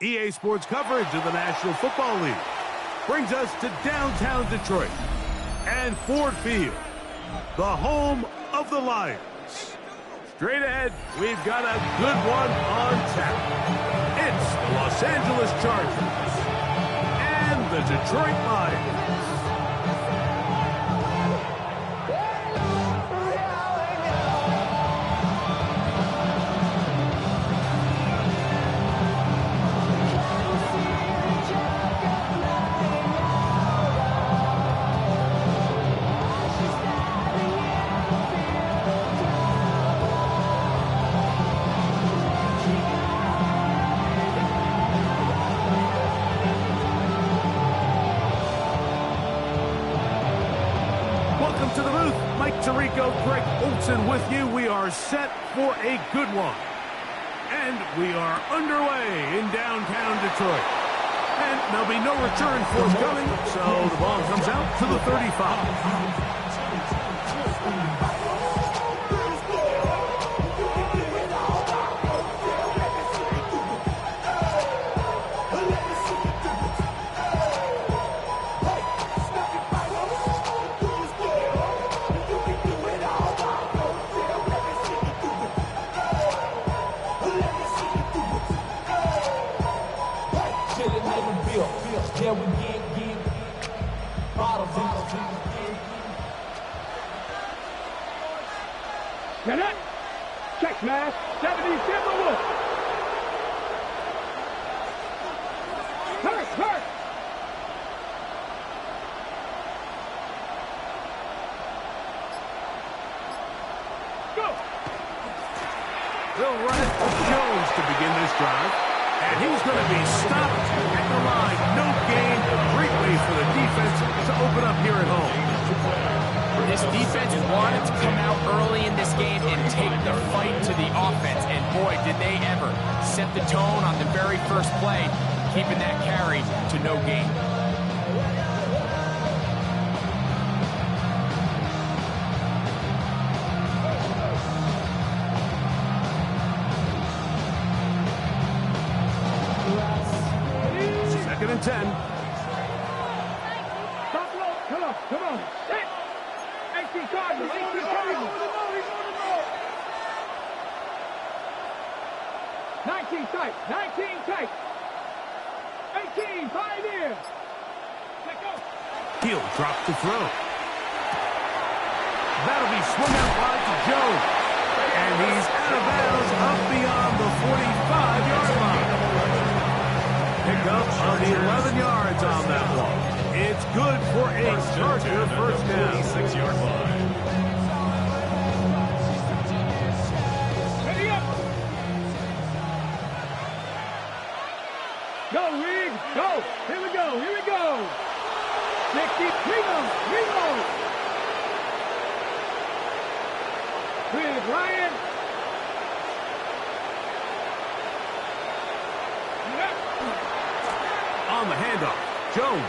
EA Sports coverage of the National Football League brings us to downtown Detroit and Ford Field, the home of the Lions. Straight ahead, we've got a good one on tap. It's the Los Angeles Chargers and the Detroit Lions. With you, we are set for a good one. And we are underway in downtown Detroit. And there'll be no return forthcoming, so the ball comes out to the 35. Cadet, check mask, 70 Timberwood. Hurt. Go. They'll run it for Jones to begin this drive. And he's going to be stopped at the line. No gain. A great way for the defense to open up here at home. This defense wanted to come out early in this game and take the fight to the offense. And boy, did they ever set the tone on the very first play, keeping that carry to no gain. Second and 10. Come on. Hit. 18 Cardinals. 19 tight. 18 Pioneer. Let go. He'll drop the throw. That'll be swung out wide to Jones. And he's out of bounds up beyond the 45-yard line. Pick up on the 11 yards on that one. It's good for a Charger first down. 6-yard line. Ready up. Go, Reed. Go. Here we go. 60. Reload. With Ryan. On the handoff. Jones.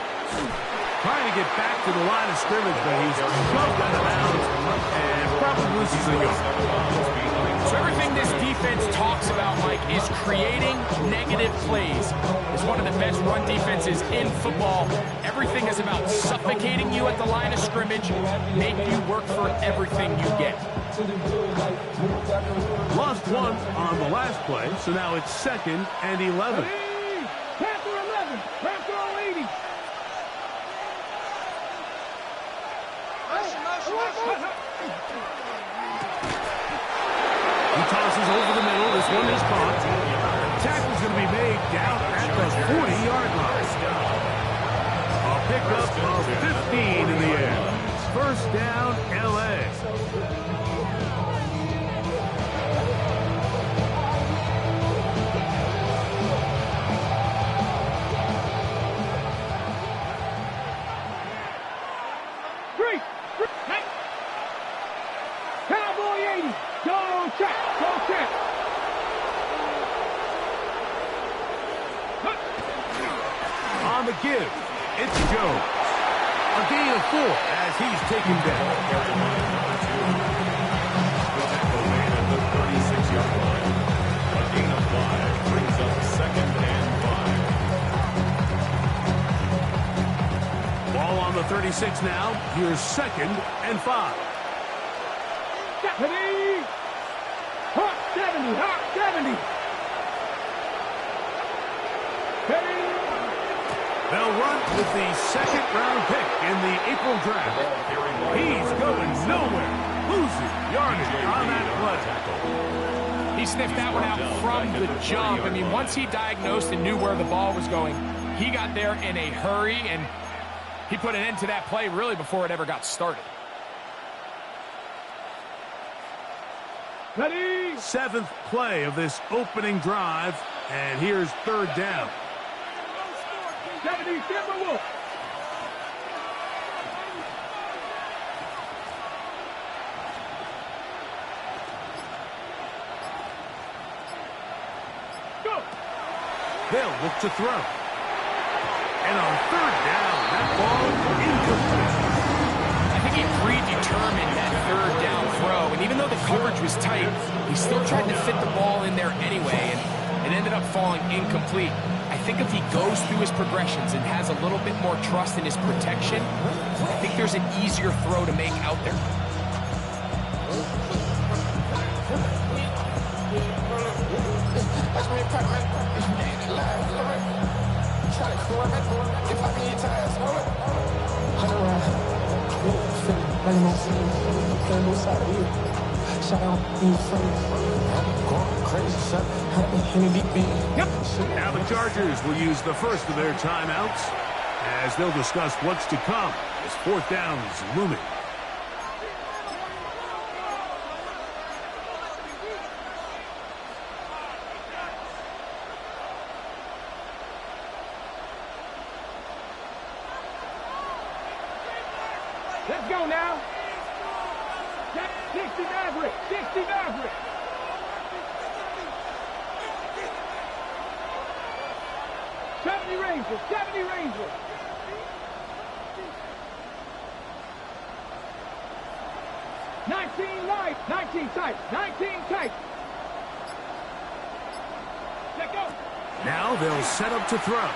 Trying to get back to the line of scrimmage, but he's shoved out of bounds and probably loses a yard. So everything this defense talks about, Mike, is creating negative plays. It's one of the best run defenses in football. Everything is about suffocating you at the line of scrimmage, make you work for everything you get. Lost one on the last play, so now it's 2nd and 11. Panther 11, Panther 80. He tosses over the middle. This one is caught. Tackle's going to be made down at the 40-yard line. A pickup of 15 in the air. First down, L.A. Cowboy 80. Go check. Go check. On the give, it's Jones. A gain of 4 as he's taken down. The tackle made at the 36-yard line. A gain of 5 brings up 2nd and 5. Ball on the 36 now. Here's 2nd and 5. Stephanie. Hot 70. Hot 70. Ready. They'll run with the 2nd-round pick in the April draft. He's going nowhere. Losing yardage on that play. He sniffed that one out from the jump. I mean, once he diagnosed and knew where the ball was going, he got there in a hurry, and he put an end to that play really before it ever got started. Ready. 7th play of this opening drive, and here's 3rd down. 70 Timberwolves. Go. They'll look to throw. And on 3rd down, that ball incomplete. I think he predetermined that 3rd down throw, and even though the coverage was tight, he still tried to fit the ball in there anyway, and it ended up falling incomplete. I think if he goes through his progressions and has a little bit more trust in his protection, I think there's an easier throw to make out there. Now the Chargers will use the first of their timeouts as they'll discuss what's to come as 4th down is looming. Let's go now. 60 Maverick. 60 Maverick. Rangers, 70 Rangers. Light, 19 tight, 19 tight. Let go. Now they'll set up to throw.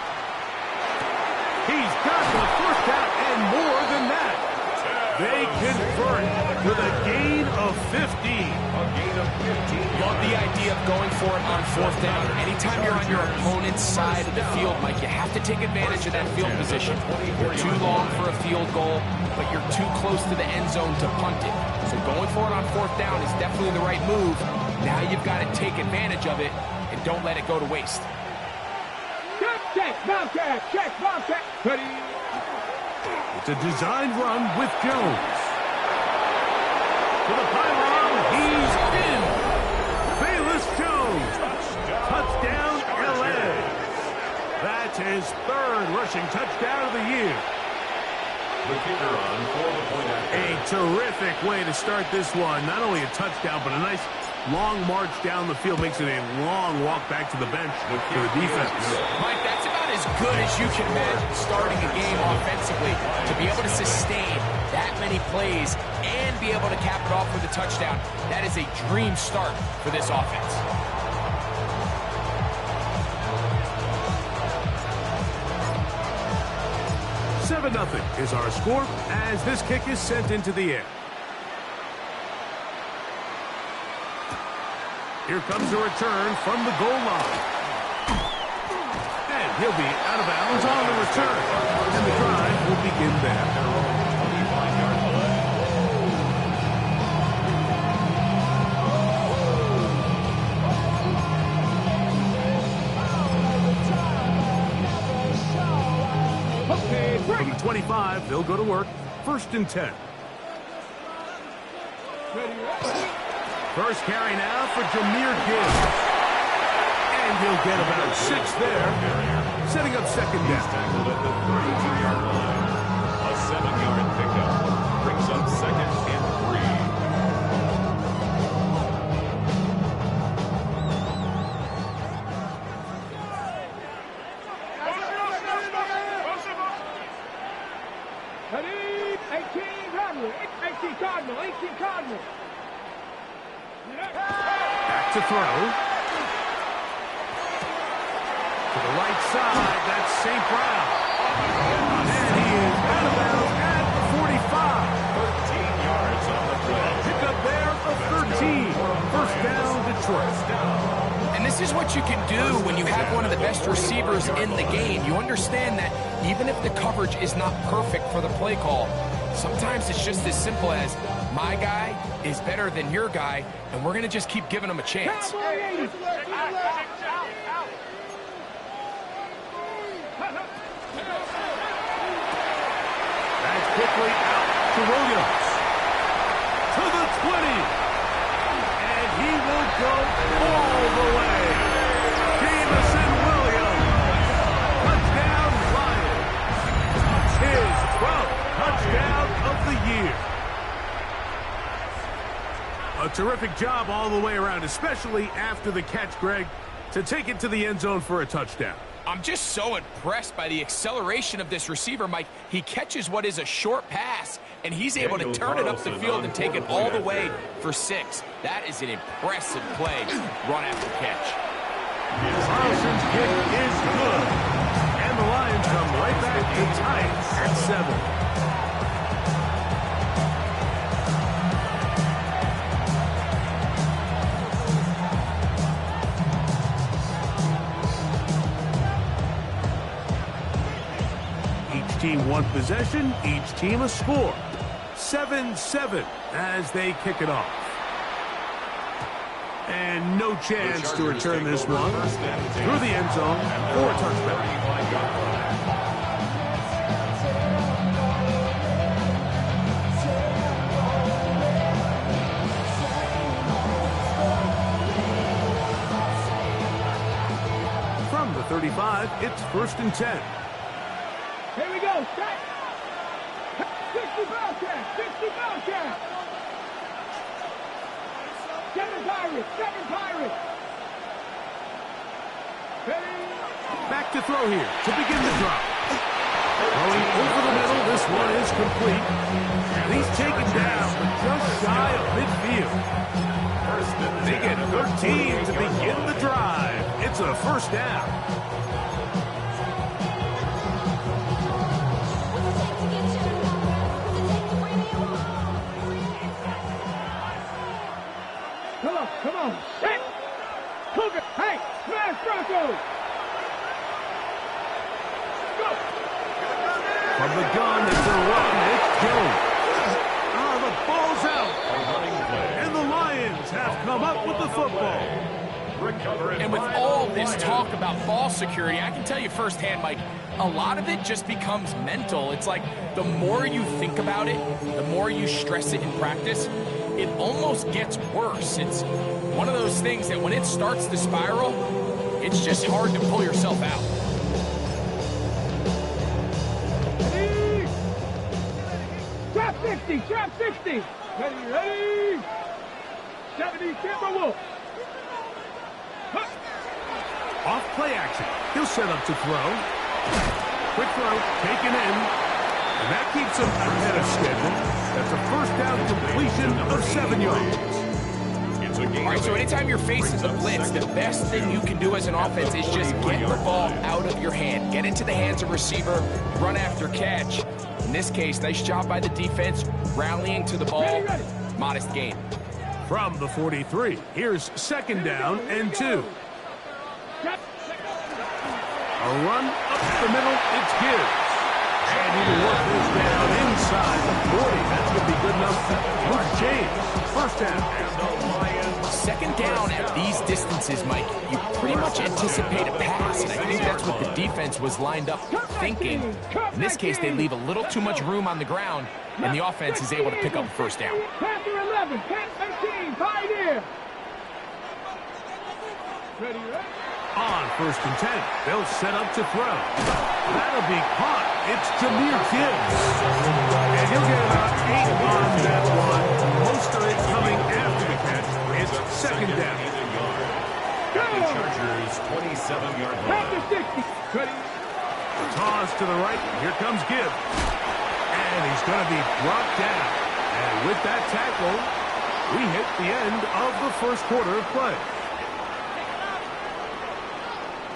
He's got the 1st down and more than that. They convert with a gain of 15. A gain of 15. Love the idea of going for it on 4th down. Anytime you're on your opponent's side of the field, Mike, you have to take advantage of that field position. You're too long for a field goal, but you're too close to the end zone to punt it. So going for it on 4th down is definitely the right move. Now you've got to take advantage of it and don't let it go to waste. Check, Bobcat, check, Bobcat. Ready. It's a designed run with Jones. To the pylon, he's in. Bayless Jones. Touchdown, L.A. That's his 3rd rushing touchdown of the year. The kicker on for the point after. A terrific way to start this one. Not only a touchdown, but a nice long march down the field makes it a long walk back to the bench for the defense. Mike, that's about as good as you can imagine starting a game offensively. To be able to sustain that many plays and be able to cap it off with a touchdown, that is a dream start for this offense. 7-0 is our score as this kick is sent into the air. Here comes the return from the goal line. And he'll be out of bounds on the return. And the drive will begin there. From the 25, they'll go to work. 1st and 10. First carry now for Jahmyr Gibbs. And he'll get about 6 there, setting up 2nd down. Tackled at the 32-yard line. A 7-yard pickup brings up 2nd and 3. Ready? 18 Cardinal. Back to throw. To the right side, that's St. Brown. And he is out of bounds at the 45. 13 yards on the play. Pick up there of 13. 1st down, Detroit. And this is what you can do when you have one of the best receivers in the game. You understand that even if the coverage is not perfect for the play call, sometimes it's just as simple as my guy is better than your guy, and we're going to just keep giving him a chance. That's quickly out to Williams. To the 20. And he will go all the way. Jameson Williams. Touchdown Lions. His 12th touchdown of the year. A terrific job all the way around, especially after the catch, Greg, to take it to the end zone for a touchdown. I'm just so impressed by the acceleration of this receiver, Mike. He catches what is a short pass, and he's able to turn it up the field and take it all the way for 6. That is an impressive play, run after catch. Carlson's kick is good. And the Lions come right back to tie it at 7. Each team one possession, each team a score. 7-7 as they kick it off. And no chance to return this one through the end zone for a touchback. From the 35, it's 1st and 10. Here we go. Set. 60 Bellcat. 60 Bellcat. 7 Pirates. Ready? Back to throw here to begin the drop. Throwing over the middle, this one is complete. And he's taken down, but just shy of midfield. They get 13 to begin the drive. It's a 1st down. Come on. Set. Cougar. Hey, smash Broncos. Go. From the gun, it's a run. It's Jones. The ball's out. And the Lions have come up with the football. And with all this talk about ball security, I can tell you firsthand, Mike, a lot of it just becomes mental. It's like the more you think about it, the more you stress it in practice, it almost gets worse. It's one of those things that when it starts to spiral, it's just hard to pull yourself out. Ready? Trap 60. Ready. 70 Timberwolves. Off play action. He'll set up to throw. Quick throw, taken in. And that keeps him ahead of schedule. That's a first down completion of 7 yards. All right, so anytime you're facing the blitz, the best thing you can do as an offense is just get the ball out of your hand. Get into the hands of receiver, run after catch. In this case, nice job by the defense, rallying to the ball. Modest gain. From the 43, here's second down and 2. A run up the middle, it's Gibbs. And he will work this down inside the 40. That's going to be good enough for James. First down. Second down at these distances, Mike, you pretty much anticipate a pass, and I think that's what the defense was lined up thinking. In this case, they leave a little too much room on the ground, and the offense is able to pick up a first down. Passer 11, 10-15, Pioneer. Ready, ready? On first and 10, they'll set up to throw. That'll be caught. It's Jahmyr Gibbs. And he'll get about 8 on that one. Most of it coming after the catch. It's second down. Chargers 27-yard line. Passer 60. Ready? Toss to the right. Here comes Gibbs. And he's going to be brought down. And with that tackle, we hit the end of the first quarter of play.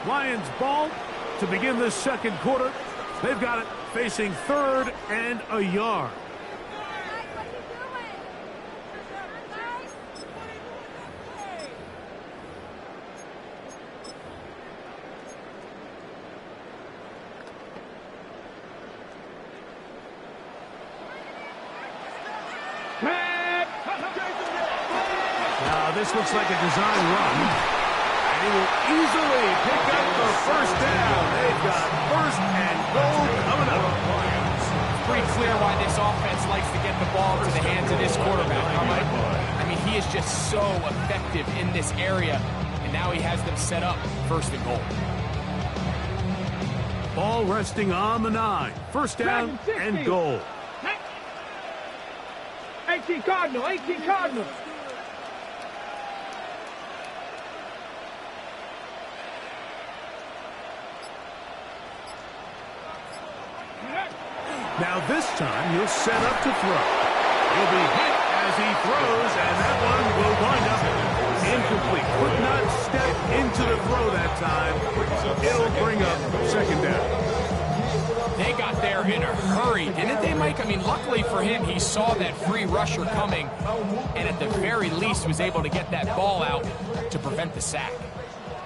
Lions ball to begin this second quarter. They've got it facing third and a yard. Now this looks like a design run. He will easily pick up the first down. They've got first and goal coming up. It's pretty clear why this offense likes to get the ball to the hands of this quarterback. I mean, he is just so effective in this area, and now he has them set up first and goal. Ball resting on the 9. First down and goal. 18 Cardinal, 18 Cardinal. Now this time he'll set up to throw. He'll be hit as he throws, and that one will wind up incomplete. Could not step into the throw that time. It'll bring up second down. They got there in a hurry, didn't they, Mike? I mean, luckily for him, he saw that free rusher coming, and at the very least was able to get that ball out to prevent the sack.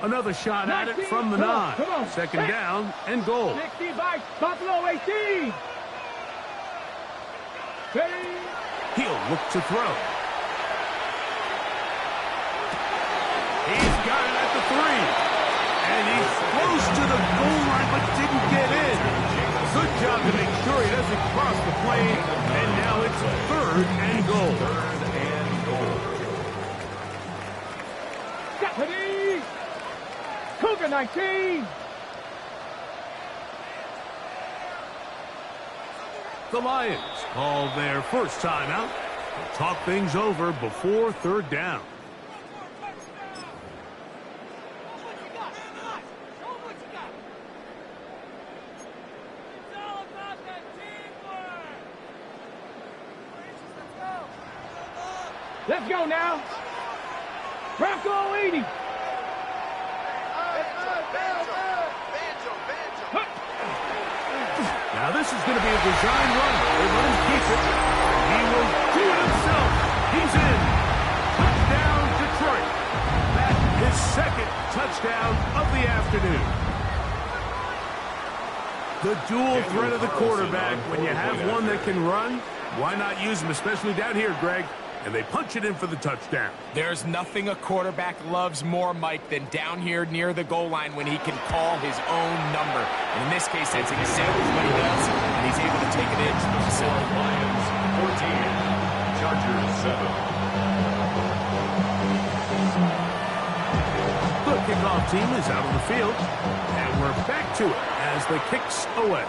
Another shot at it from the 9. Second down and goal. 60 by Buffalo 18. He'll look to throw. He's got it at the 3. And he's close to the goal line, but didn't get in. Good job to make sure he doesn't cross the plane. And now it's third and goal. Ready? Cougar 19. The Lions call their first timeout. They'll talk things over before third down. Let's go now. Bronco 80. Now this is going to be a design run. They let him keep it. He will do it himself. He's in. Touchdown, Detroit. That's his second touchdown of the afternoon. The dual threat of the quarterback. When you have one that can run, why not use him, especially down here, Greg? And they punch it in for the touchdown. There's nothing a quarterback loves more, Mike, than down here near the goal line when he can call his own number. And in this case, that's exactly what he does, and he's able to take it in himself. Lions 14, Chargers 7. The kickoff team is out on the field, and we're back to it as the kick's away.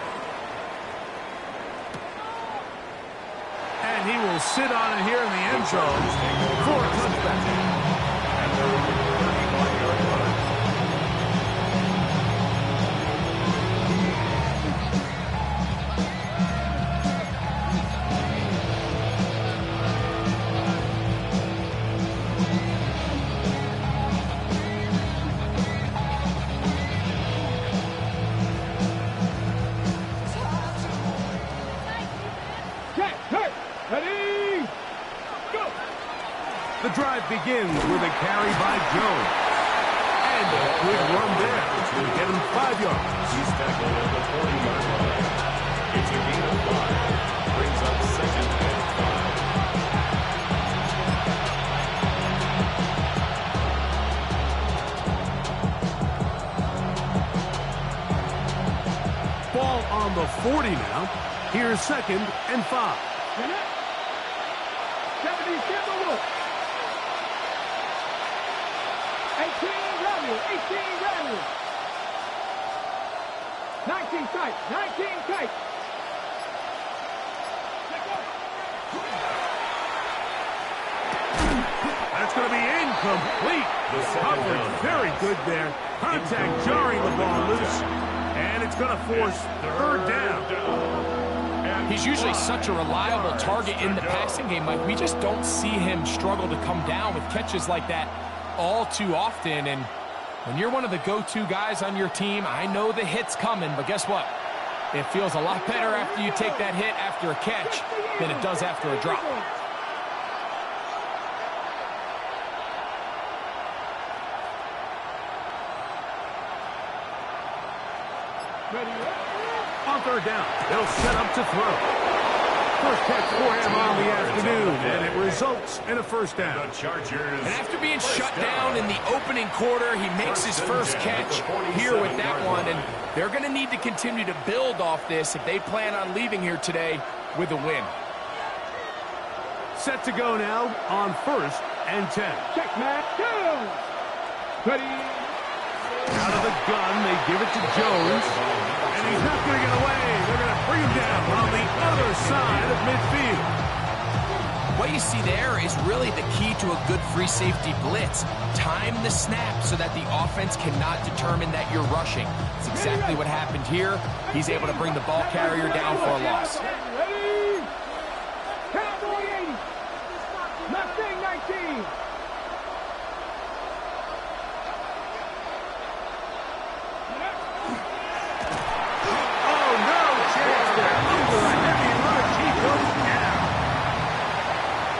And And he will sit on it here in the end zone for a touchback. The drive begins with a carry by Jones. And a good run there to get him 5 yards. He's tackled at the 40-yard line. It's a gain of 5. Brings up 2nd and 5. Ball on the 40 now. Here's 2nd and 5. 18 Randall. 19 tight. 19 tight. That's going to be incomplete. Coverage very good there. Contact jarring the ball loose. And it's going to force 3rd down. He's usually such a reliable target in the passing game, Mike. We just don't see him struggle to come down with catches like that all too often. And when you're one of the go-to guys on your team, I know the hit's coming, but guess what? It feels a lot better after you take that hit after a catch than it does after a drop. On 3rd down, they'll set up to throw. First catch for him on the afternoon, and it results in a 1st down. The Chargers. And after being shut down in the opening quarter, he makes his first catch here with that one, and they're going to need to continue to build off this if they plan on leaving here today with a win. Set to go now on 1st and 10. Check, Matt. Jones. Ready. Out of the gun, they give it to Jones. And he's not going to get away. They're going to bring him down on the other side of midfield. What you see there is really the key to a good free safety blitz. Time the snap so that the offense cannot determine that you're rushing. It's exactly what happened here. He's able to bring the ball carrier down for a loss. Ready. Cowboy 80. Mustang 19.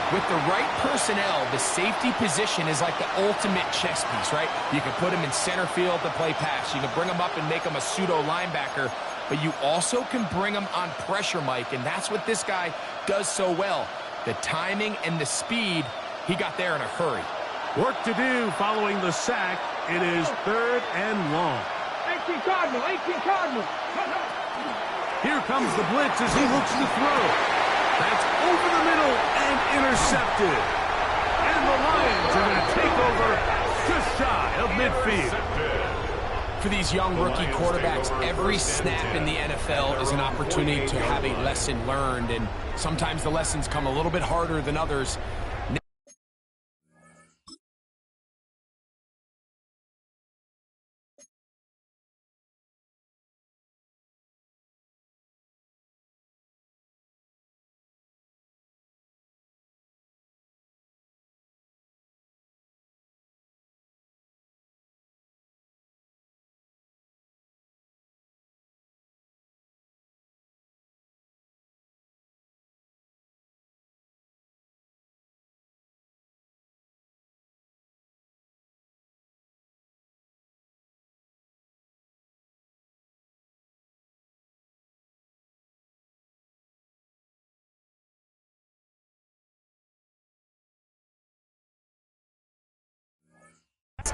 With the right personnel, the safety position is like the ultimate chess piece, right? You can put him in center field to play pass. You can bring him up and make him a pseudo linebacker, but you also can bring him on pressure, Mike, and that's what this guy does so well. The timing and the speed, he got there in a hurry. Work to do following the sack. It is 3rd and long. 18 Cardinal. 18 Cardinal. Here comes the blitz as he looks to throw. That's over the middle and intercepted. And the Lions are going to take over just shy of midfield. For these young rookie quarterbacks, every snap in the NFL is an opportunity to have a lesson learned, and sometimes the lessons come a little bit harder than others.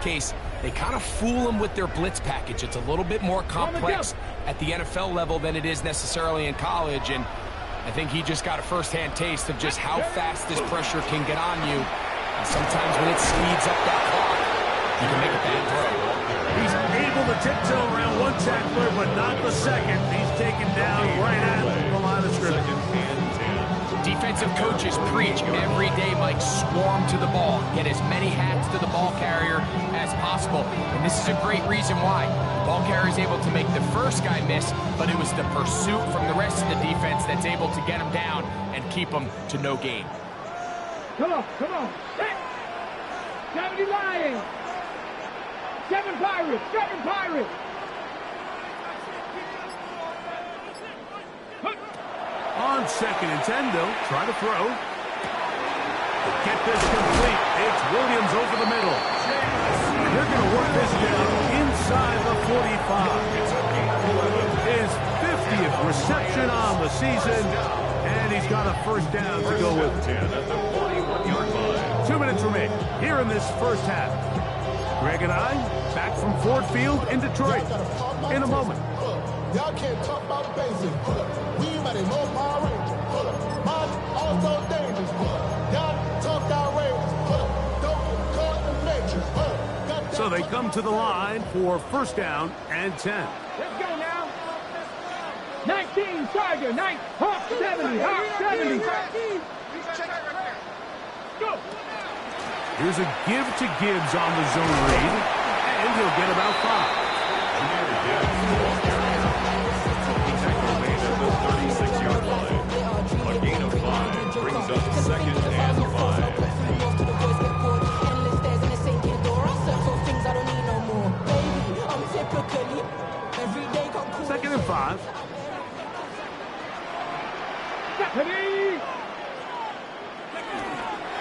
Case, they kind of fool him with their blitz package. It's a little bit more complex at the NFL level than it is necessarily in college, and I think he just got a first-hand taste of just how fast this pressure can get on you. And sometimes when it speeds up that clock, you can make a bad throw. He's able to tiptoe around one tackler, but not the second. He's taken down right at the line of scrimmage. Defensive coaches advantage every day, Mike. Swarm to the ball. Get as many hats to the ball carrier as possible. And this is a great reason why. The ball carrier is able to make the first guy miss, but it was the pursuit from the rest of the defense that's able to get him down and keep him to no gain. Come on, come on. 70 Lions. 7 Pirates, 7 Pirates. On 2nd and 10, they'll try to throw. Get this complete. It's Williams over the middle. They're going to work this down inside the 45. His 50th reception on the season, and he's got a first down to go with it. 2 minutes remaining here in this first half. Greg and I back from Ford Field in Detroit in a moment. Y'all can't talk about basic. We mighty more Power Rangers. Mine also dangerous. Y'all talk outrageous. Don't call the matrix. So they come to the line for first down and 10. Let's go now. 19 Tiger, 9 Hawk 70, Hawk 70. Go. Here's a give to Gibbs on the zone read, and he'll get about 5. A gain of 5 brings up 2nd and 5. 2nd and 5.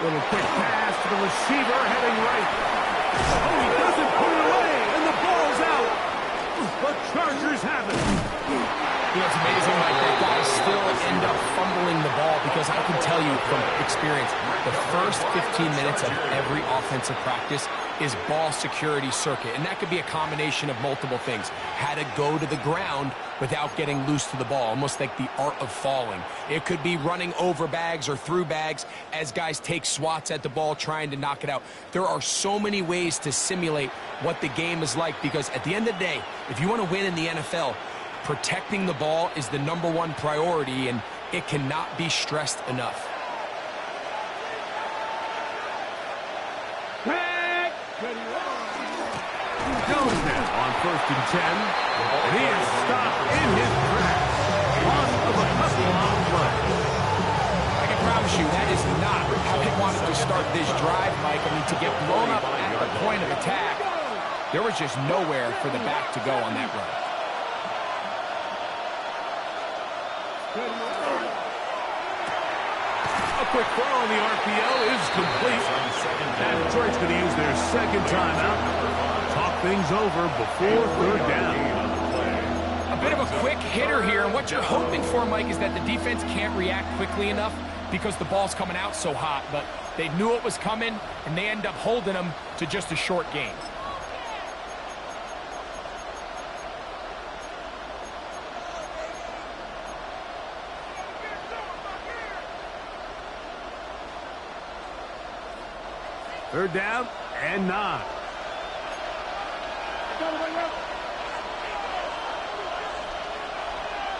Little quick pass to the receiver, heading right. Oh, he doesn't put it away, and the ball's out. The Chargers have it. You know, it's amazing, Mike, that guys still end up fumbling the ball, because I can tell you from experience, the first 15 minutes of every offensive practice is ball security circuit, and that could be a combination of multiple things. How to go to the ground without getting loose to the ball, almost like the art of falling. It could be running over bags or through bags as guys take swats at the ball trying to knock it out. There are so many ways to simulate what the game is like, because at the end of the day, if you want to win in the NFL, protecting the ball is the #1 priority, and it cannot be stressed enough. Jones now on 1st and 10, and he is stopped in his tracks. One of a couple on play. I can promise you that is not how they wanted to start this drive, Mike. I mean, to get blown up at the point of attack, there was just nowhere for the back to go on that run. A quick throw on the RPO is complete. And Detroit's going to use their 2nd timeout. Talk things over before 3rd down. A bit of a quick hitter here, and what you're hoping for, Mike, is that the defense can't react quickly enough because the ball's coming out so hot, but they knew it was coming, and they end up holding them to just a short gain. Third down and 9.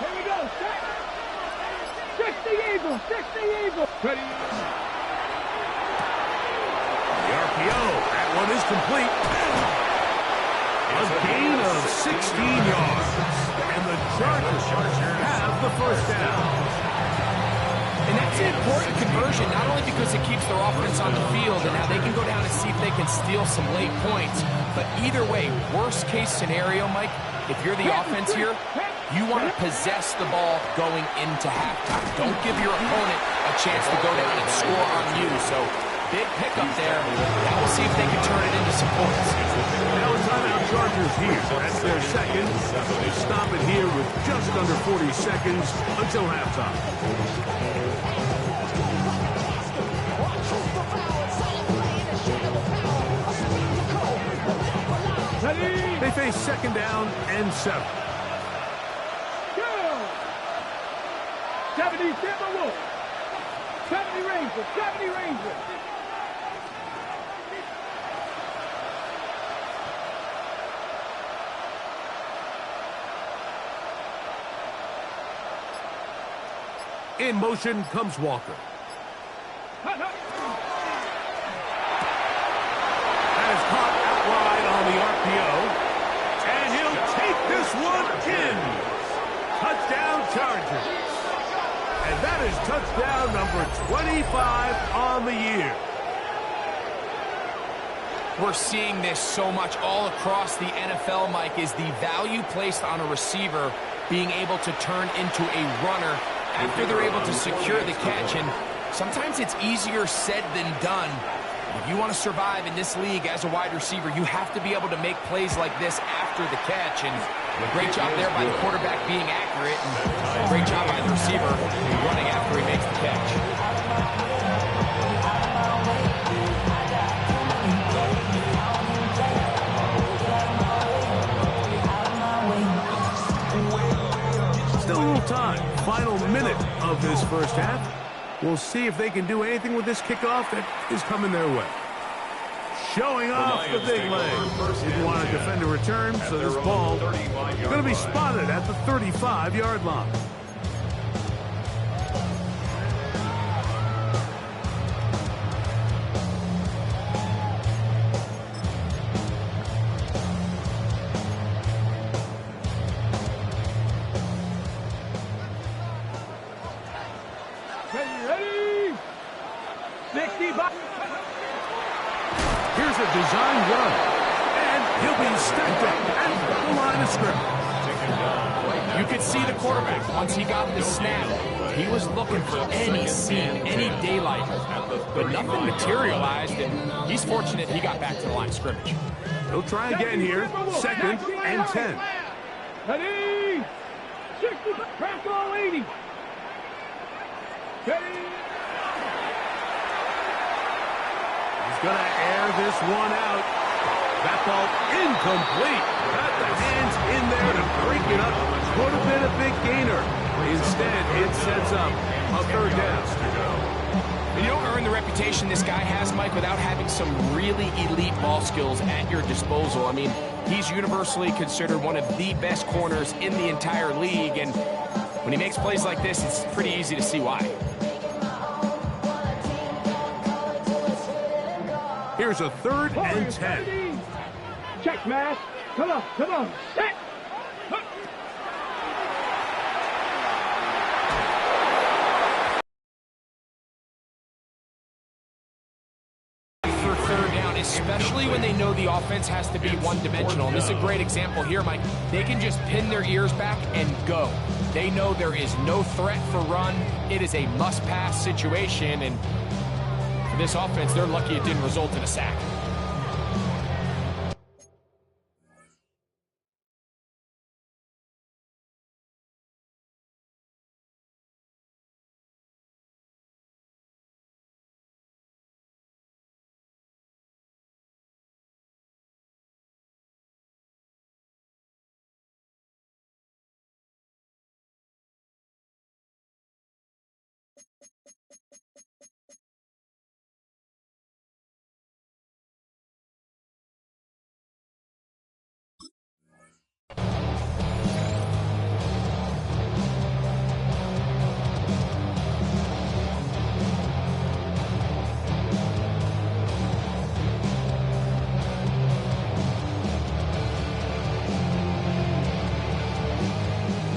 Here we go. 60 Eagles, 60 Eagles. Ready. The RPO, that one is complete. A gain of 16 yards. And the Chargers have the first down. And that's an important conversion, not only because it keeps their offense on the field and now they can go down and see if they can steal some late points, but either way, worst case scenario, Mike, if you're the offense here, you want to possess the ball going into halftime. Don't give your opponent a chance to go down and score on you. So big pickup there. Now we'll see if they can turn it into some points. Now a timeout Chargers here. That's their 2nd. They stop it here with just under 40 seconds until halftime. They face 2nd down and 7. Go! 70 Timberwolves. 70 Rangers, 70 Rangers. In motion comes Walker. That is caught out wide on the RPO. And he'll take this one in. Touchdown Chargers. And that is touchdown number 25 on the year. We're seeing this so much all across the NFL, Mike, is the value placed on a receiver being able to turn into a runner after they're able to secure the catch. And sometimes it's easier said than done. If you want to survive in this league as a wide receiver, you have to be able to make plays like this after the catch. And great job there by the quarterback being accurate, and great job by the receiver running after he makes the catch. Still a little time. Final minute of this first half. We'll see if they can do anything with this kickoff that is coming their way. Showing off the big leg. Didn't want to defend a return, so this ball is going to be spotted at the 35-yard line. Ready? 65. Here's a design run, and he'll be stacked up at the line of scrimmage. You could see the quarterback, once he got the snap, he was looking for any seam, any daylight, but nothing materialized, and he's fortunate he got back to the line of scrimmage. He'll try again here, 2nd and 10. Ready? 60. Press all 80. Ready? Going to air this one out. That ball incomplete. Got the hands in there to break it up. Could have been a big gainer. Instead, it sets up a 3rd down. You don't earn the reputation this guy has, Mike, without having some really elite ball skills at your disposal. I mean, he's universally considered one of the best corners in the entire league, and when he makes plays like this, it's pretty easy to see why. Here's a 3rd and 10. Check, man. Come on, come on. Set. For 3rd down, especially when they know the offense has to be one-dimensional. And this is a great example here, Mike. They can just pin their ears back and go. They know there is no threat for run. It is a must-pass situation, and for this offense, they're lucky it didn't result in a sack.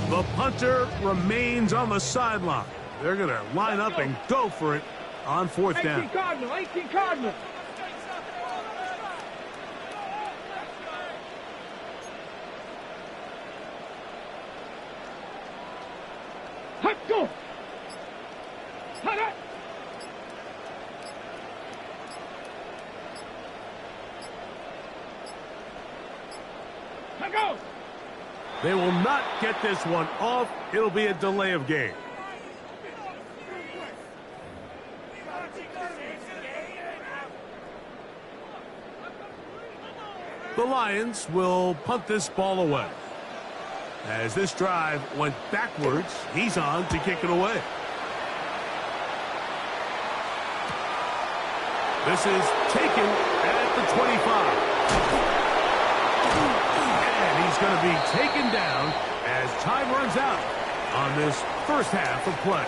The punter remains on the sideline. They're going to line up and go for it on 4th down. 18 Cardinal, 18 Cardinal. Let's go. Let's go. They will not get this one off. It'll be a delay of game. The Lions will punt this ball away. As this drive went backwards, he's on to kick it away. This is taken at the 25. And he's going to be taken down as time runs out on this first half of play.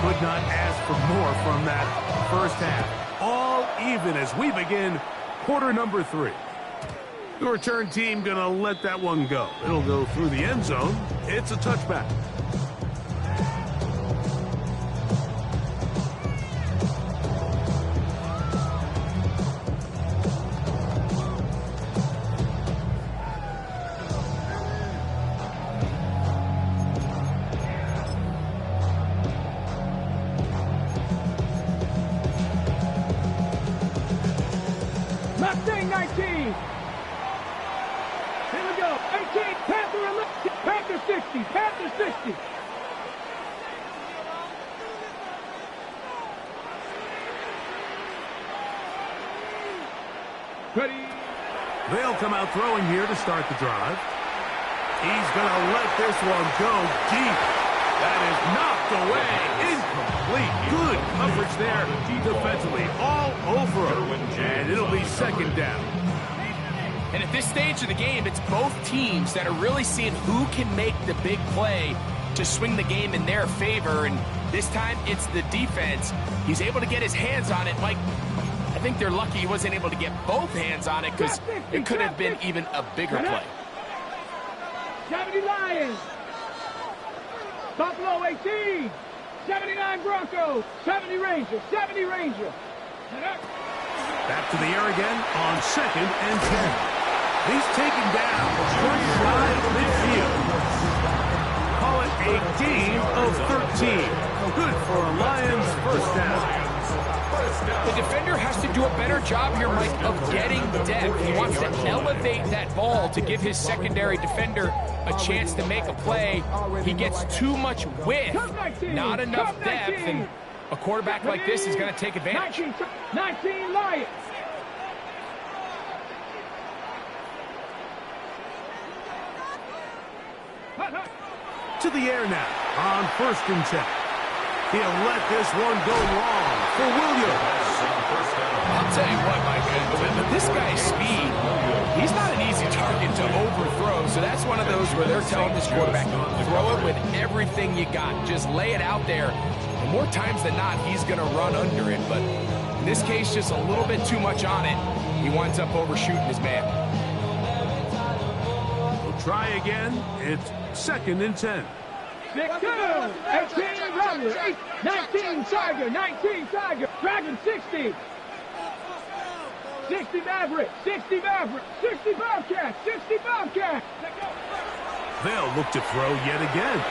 Could not ask for more from that first half. All even as we begin quarter number 3. The return team going to let that one go. It'll go through the end zone. It's a touchback. Mustang 19. Here we go. 18. Panther 11. Panther 60. Panther 60. Ready. They'll come out throwing here to start the drive. He's going to let this one go deep. That is knocked away. Incomplete. Good coverage there defensively. All over him. And it'll be second down. And at this stage of the game, it's both teams that are really seeing who can make the big play to swing the game in their favor. And this time, it's the defense. He's able to get his hands on it. Mike, I think they're lucky he wasn't able to get both hands on it because it could have been even a bigger play. 70 Lions. Buffalo 18. 79 Broncos. 70 Rangers. 70 Rangers. Back to the air again on 2nd and 10. He's taken down just shy of midfield. Call it a gain of 13. Good for a Lions first down. The defender has to do a better job here, Mike, of getting depth. He wants to elevate that ball to give his secondary defender a chance to make a play. He gets too much width, not enough depth, and a quarterback like this is going to take advantage. 19 Lions. To the air now on 1st and 10. He'll let this one go long for Williams. I'll tell you what, Mike, with this guy's speed, he's not an easy target to overthrow. So that's one of those where they're telling this quarterback, throw it with everything you got. Just lay it out there. And more times than not, he's going to run under it. But in this case, just a little bit too much on it. He winds up overshooting his man. We'll try again. It's 2nd and 10. 18 Rebels. 19 Tiger. 19 Tiger. Dragon 60. 60 Maverick. 60 Maverick. 60 Bobcat. 60 Bobcat. They'll look to throw yet again.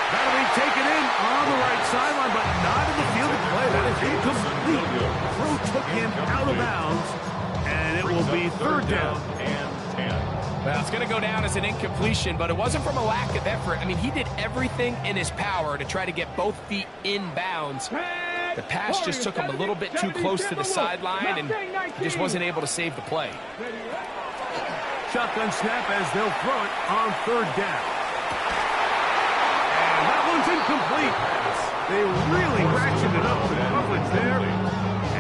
That'll be taken in on the right sideline, but not in the field of play. That is incomplete. Throw took him out of bounds, and it will be 3rd down. Well, it's going to go down as an incompletion, but it wasn't from a lack of effort. I mean, he did everything in his power to try to get both feet in bounds. The pass just took him a little bit too close to the sideline, and he just wasn't able to save the play. Shotgun snap as they'll throw it on 3rd down. And that one's incomplete. They really ratcheted up the coverage there,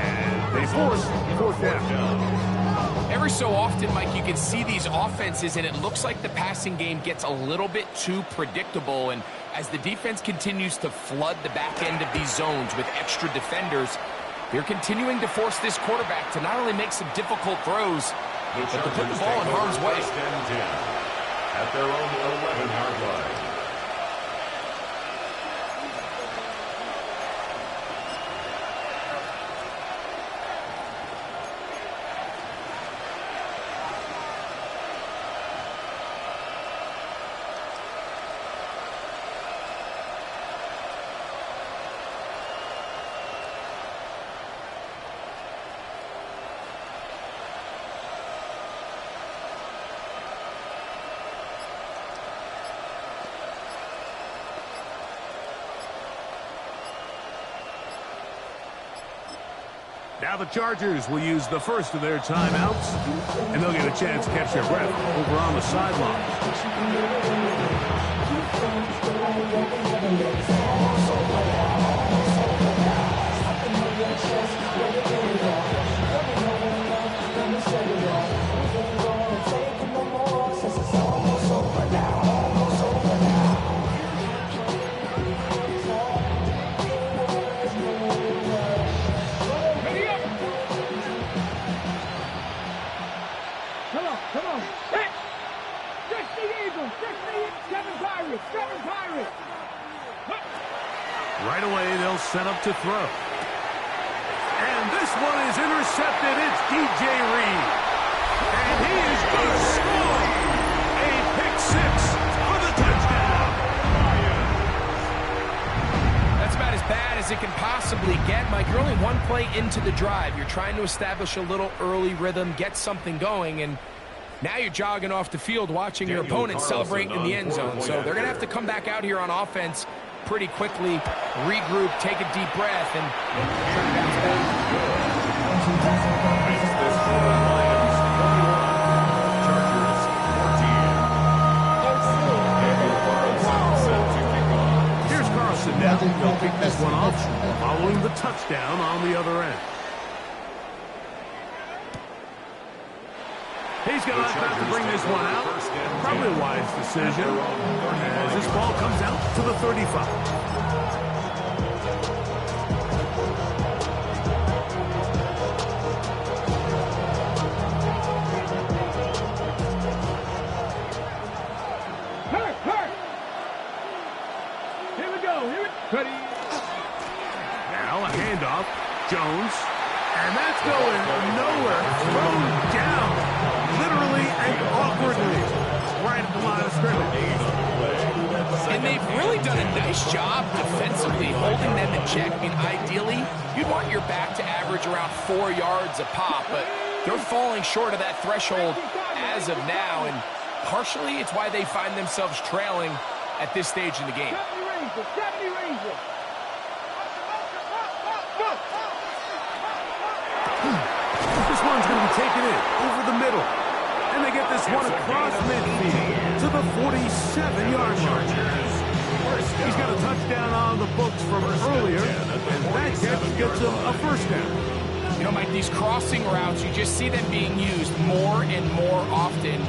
and they force 4th down. Every so often, Mike, you can see these offenses, and it looks like the passing game gets a little bit too predictable. And as the defense continues to flood the back end of these zones with extra defenders, they're continuing to force this quarterback to not only make some difficult throws, but to put the ball in harm's way. At their own 11-yard line. Now the Chargers will use the first of their timeouts, and they'll get a chance to catch their breath over on the sideline. Right away, they'll set up to throw. And this one is intercepted. It's DJ Reed. And he is going to score. A pick six for the touchdown. That's about as bad as it can possibly get, Mike. You're only one play into the drive. You're trying to establish a little early rhythm, get something going, and now you're jogging off the field watching your opponent celebrate in the end zone. So they're going to have to come back out here on offense pretty quickly, regroup, take a deep breath, and try to bounce back. Here's Carlson now. He'll kick this one off, following the touchdown on the other end. He's going to have to bring this one out. Probably a wise decision as this ball comes out to the 35. Hurt. Here we go. Ready. Now a handoff. Jones. And that's going nowhere. Thrown down. Literally and awkwardly. Right at the line of scrimmage. And they've really done a nice job defensively holding them in check. I mean, ideally, you'd want your back to average around 4 yards a pop, but they're falling short of that threshold as of now, and partially it's why they find themselves trailing at this stage in the game. 70 Ranger. This one's going to be taken in over the middle. And they get this one across midfield to the 47-yard line. He's got a touchdown on the books from earlier, and that catch gets him a first down. You know, Mike, these crossing routes, you just see them being used more and more often.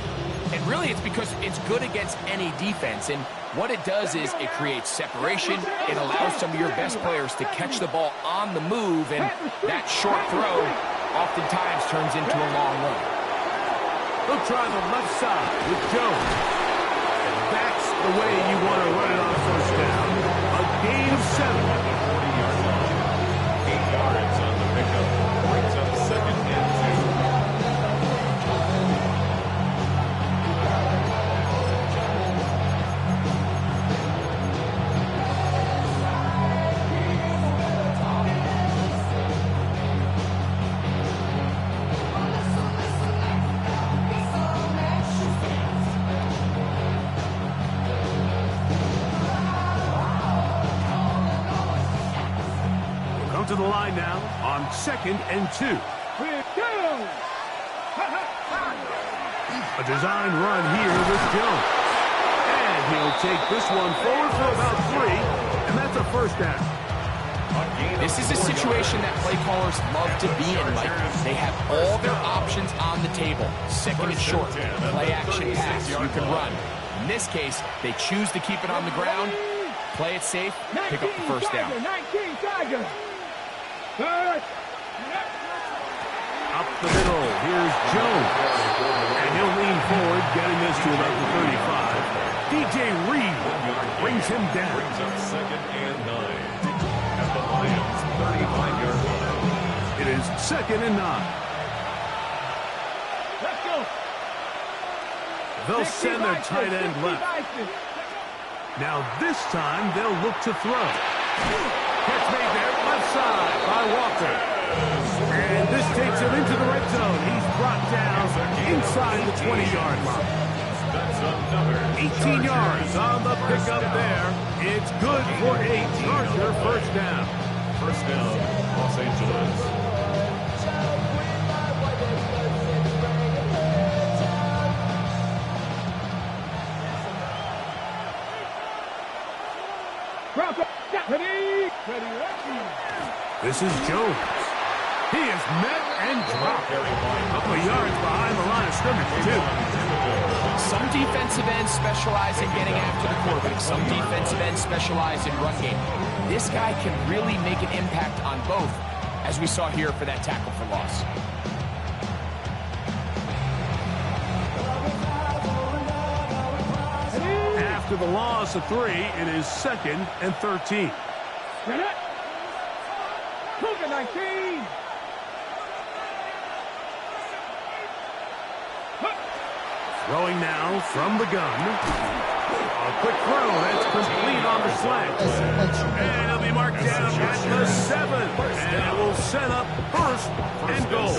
And really, it's because it's good against any defense. And what it does is it creates separation. It allows some of your best players to catch the ball on the move. And that short throw oftentimes turns into a long run. They'll try the left side with Jones. And that's the way you want to run it on first down. A gain of 7. 8 yards on the pickup. Brings up second and 2. To the line now on 2nd and 2. A design run here with Jones. And he'll take this one forward for about 3, and that's a first down. This is a situation that play callers love to be in, Mike. They have all their options on the table. Second and short, play action pass, you can run. In this case, they choose to keep it on the ground, play it safe, pick up the first down. 19 Tiger. Up the middle, here's Jones. And he'll lean forward, getting this to about the 35. DJ Reed brings him down. Brings up second and 9. At the Lions' 35-yard line. It is 2nd and 9. Let's go. They'll send their tight end left. Now this time they'll look to throw. Catch made there, left side by Walker. And this takes him into the red zone. He's brought down inside the 20-yard line. 18 yards on the pickup there. It's good for a Charger first down. First down, Los Angeles. This is Jones. He is met and dropped. A couple of yards behind the line of scrimmage, too. Some defensive ends specialize in getting after the quarterback. Some defensive ends specialize in run game. This guy can really make an impact on both, as we saw here for that tackle for loss. After the loss of 3, it is 2nd and 13. Cougar 19. Throwing now from the gun. A quick throw. That's complete on the slant. And it'll be marked down at the 7. And it will set up first and goal.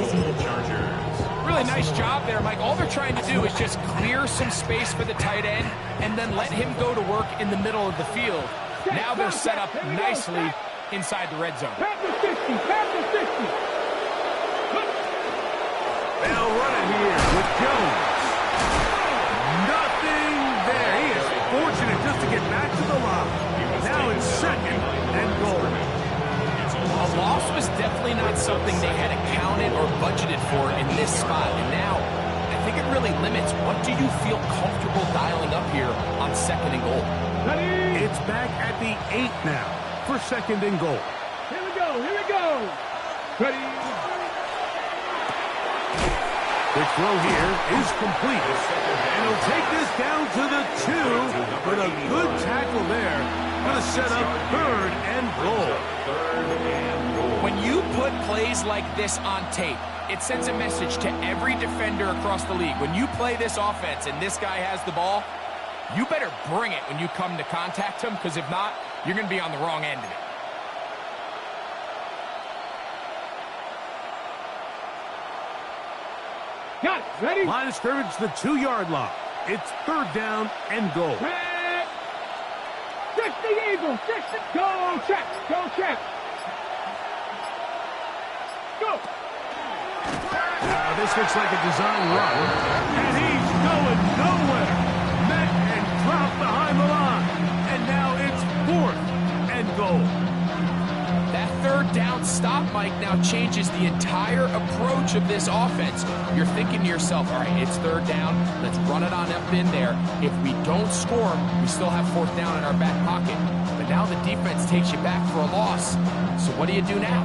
Really nice job there, Mike. All they're trying to do is just clear some space for the tight end and then let him go to work in the middle of the field. Now they're set up nicely inside the red zone. Pass the 50. Pass the 50. They'll run it here with Jones. Nothing there. He is fortunate just to get back to the line. Now it's second and goal. A loss was definitely not something they had accounted or budgeted for in this spot. And now, I think it really limits what do you feel comfortable dialing up here on second and goal. It's back at the 8 now for second and goal. Here we go. Here we go. Ready. The throw here is complete. And he'll take this down to the 2 with a good tackle there. Going to set up third and goal. When you put plays like this on tape, it sends a message to every defender across the league. When you play this offense and this guy has the ball, you better bring it when you come to contact him, because if not, you're going to be on the wrong end of it. Got it. Ready? Line of scrimmage, the 2-yard line. It's third down and goal. Check the Eagles. Check the... Go, check. Go, check. Go. Now this looks like a design run. And he's going nowhere. Met and dropped behind the line. And now it's fourth and goal. That third down stop, Mike, now changes the entire approach of this offense. You're thinking to yourself, all right, it's third down. Let's run it on up in there. If we don't score, we still have fourth down in our back pocket. But now the defense takes you back for a loss. So what do you do now?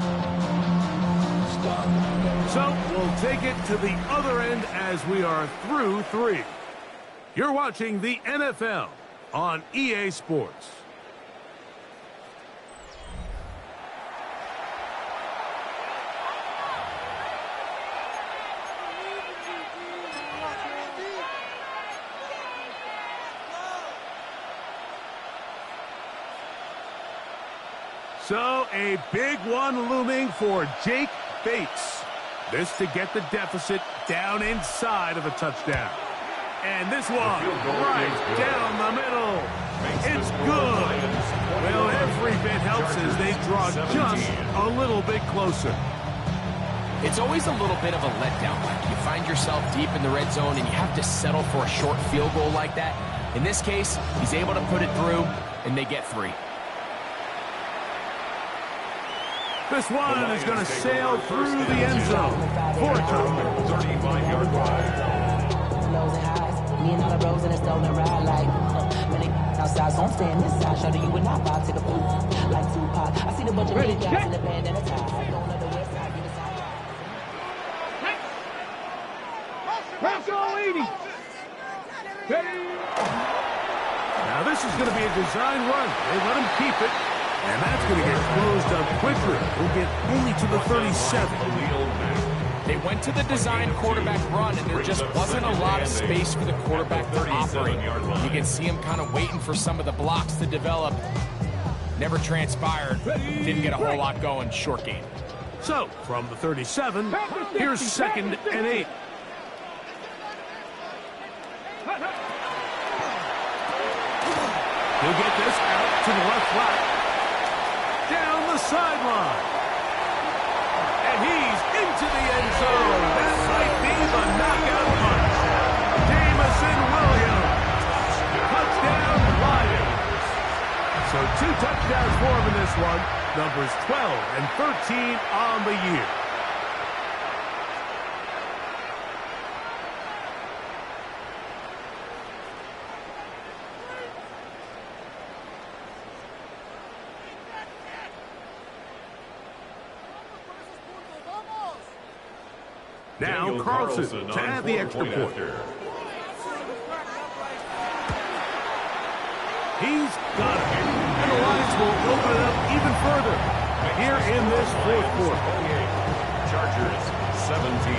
So we'll take it to the other end as we are through 3. You're watching the NFL on EA Sports. So a big one looming for Jake Bates. This to get the deficit down inside of a touchdown. And this one right down the middle. It's good. Well, every bit helps as they draw just a little bit closer. It's always a little bit of a letdown. Like you find yourself deep in the red zone and you have to settle for a short field goal like that. In this case, he's able to put it through, and they get 3. This one is going to sail through the end zone for a touchdown. 35-yard drive. Lows and highs, me and all the bros in a stolen ride like many outside, so I'm staying this side. Show you and I vibe to the pool like Tupac. I see the bunch of big guys in the band and a tie. Going to the west side, give us Bronco 80. Ready. Now this is going to be a design run. They let him keep it. And that's going to get closed up quicker. We'll get only to the 37. They went to the design quarterback run, and there just wasn't a lot of space for the quarterback to operate. You can see him kind of waiting for some of the blocks to develop. Never transpired. Didn't get a whole lot going. Short game. So, from the 37, here's second and 8. He'll get this out to the left flat. Down the sideline. And he's into the end zone. That might be the knockout punch. Jamison Williams. Touchdown Lions. So 2 touchdowns for him in this one. Numbers 12 and 13 on the year. Now Carlson to add the extra point. He's got it. And the Lions will open it up even further here in this fourth quarter. Chargers 17.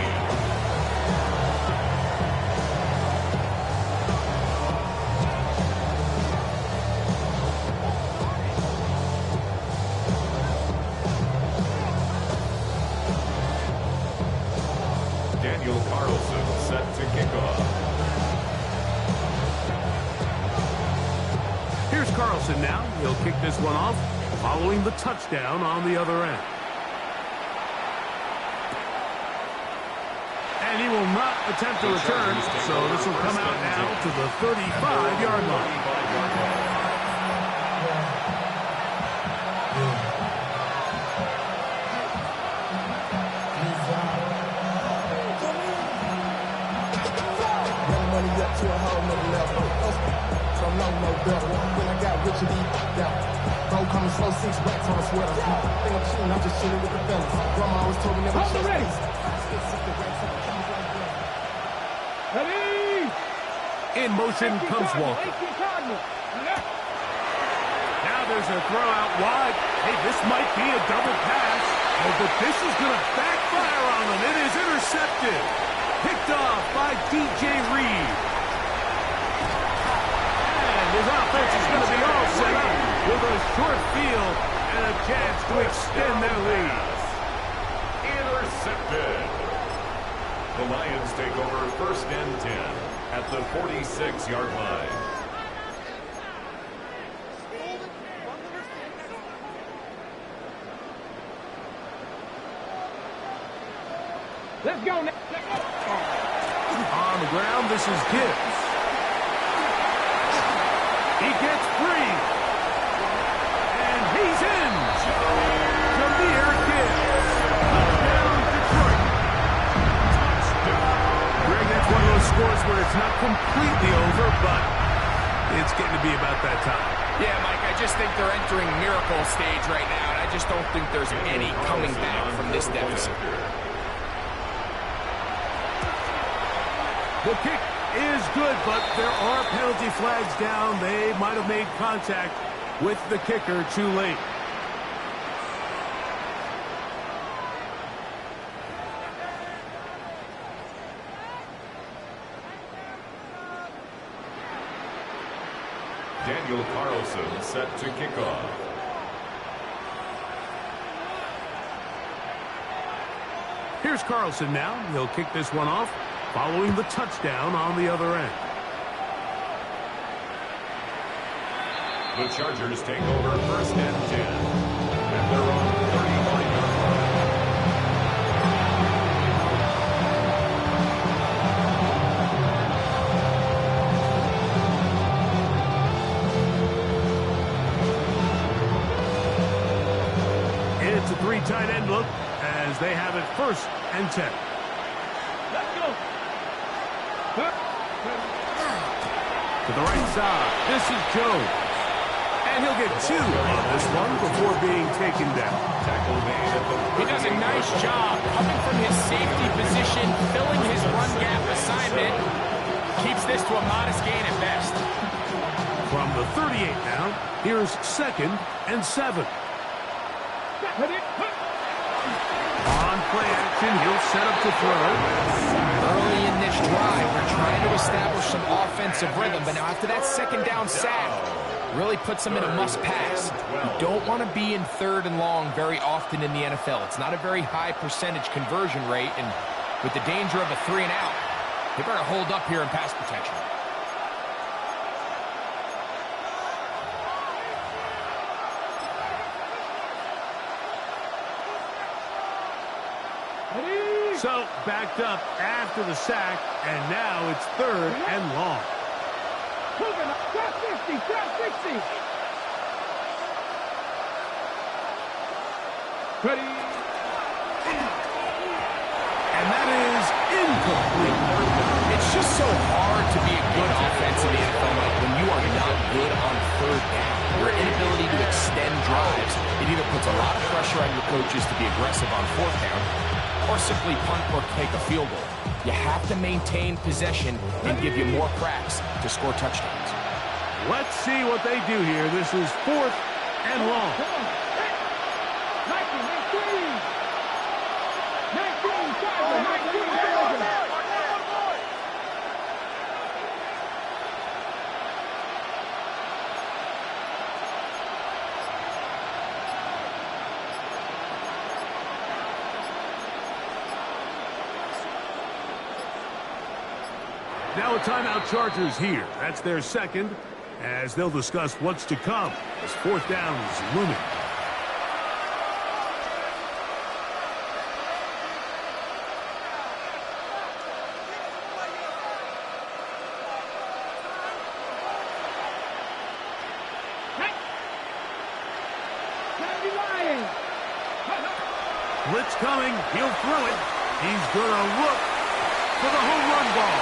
Set to kick off. Here's Carlson now. He'll kick this one off following the touchdown on the other end. And he will not attempt to return, so this will come out now to the 35-yard line. To a whole nother level. So long, no better. When I got rich and eat out. Bro coming slow, 6 racks on a sweater. Think I'm cheating, I'm just chilling with the fellas. Grandma always told me never chase. Ready? Ready? In motion comes Walker. Now there's a throw out wide. Hey, this might be a double pass. Oh, but this is going to backfire on them. It is intercepted. Picked off by DJ Reed. His offense is going to be all set up with a short field and a chance to extend their lead. Intercepted. The Lions take over 1st and 10 at the 46-yard line. Let's go now. On the ground, this is Gibbs. He gets free. And he's in. Jay.R. Gibbs. Touchdown, Detroit. Greg, that's one of those scores where it's not completely over, but it's getting to be about that time. Yeah, Mike, I just think they're entering miracle stage right now, and I just don't think there's any coming back from this deficit. The kick is good, but there are penalty flags down. They might have made contact with the kicker too late. Daniel Carlson set to kick off. Here's Carlson now. He'll kick this one off following the touchdown on the other end. The Chargers take over 1st and 10 at their own 35-yard line. It's a 3 tight end look as they have it 1st and 10. Let's go. To the right side, this is Jones. And he'll get 2 on this one before being taken down. He does a nice job coming from his safety position, filling his run gap assignment. Keeps this to a modest gain at best. From the 38 now, here's 2nd and 7. On play action, he'll set up to throw. Early in this drive, they're trying to establish some offensive rhythm, but now after that 2nd down sack, really puts them in a must-pass. You don't want to be in 3rd and long very often in the NFL. It's not a very high percentage conversion rate, and with the danger of a 3 and out, they better hold up here in pass protection. So, backed up after the sack, and now it's 3rd and long. Moving up, top 50, top 60. Ready. And that is incomplete. It's just so hard to be a good offense in the NFL when you are not good on 3rd down. Your inability to extend drives, it either puts a lot of pressure on your coaches to be aggressive on 4th down, or simply punt or take a field goal. You have to maintain possession and give you more cracks to score touchdowns. Let's see what they do here. This is 4th and long. Tiger, 19 Tiger. Now a timeout Chargers here. That's their second, as they'll discuss what's to come as fourth down is looming. Blitz coming. He'll throw it. He's going to look for the home run ball.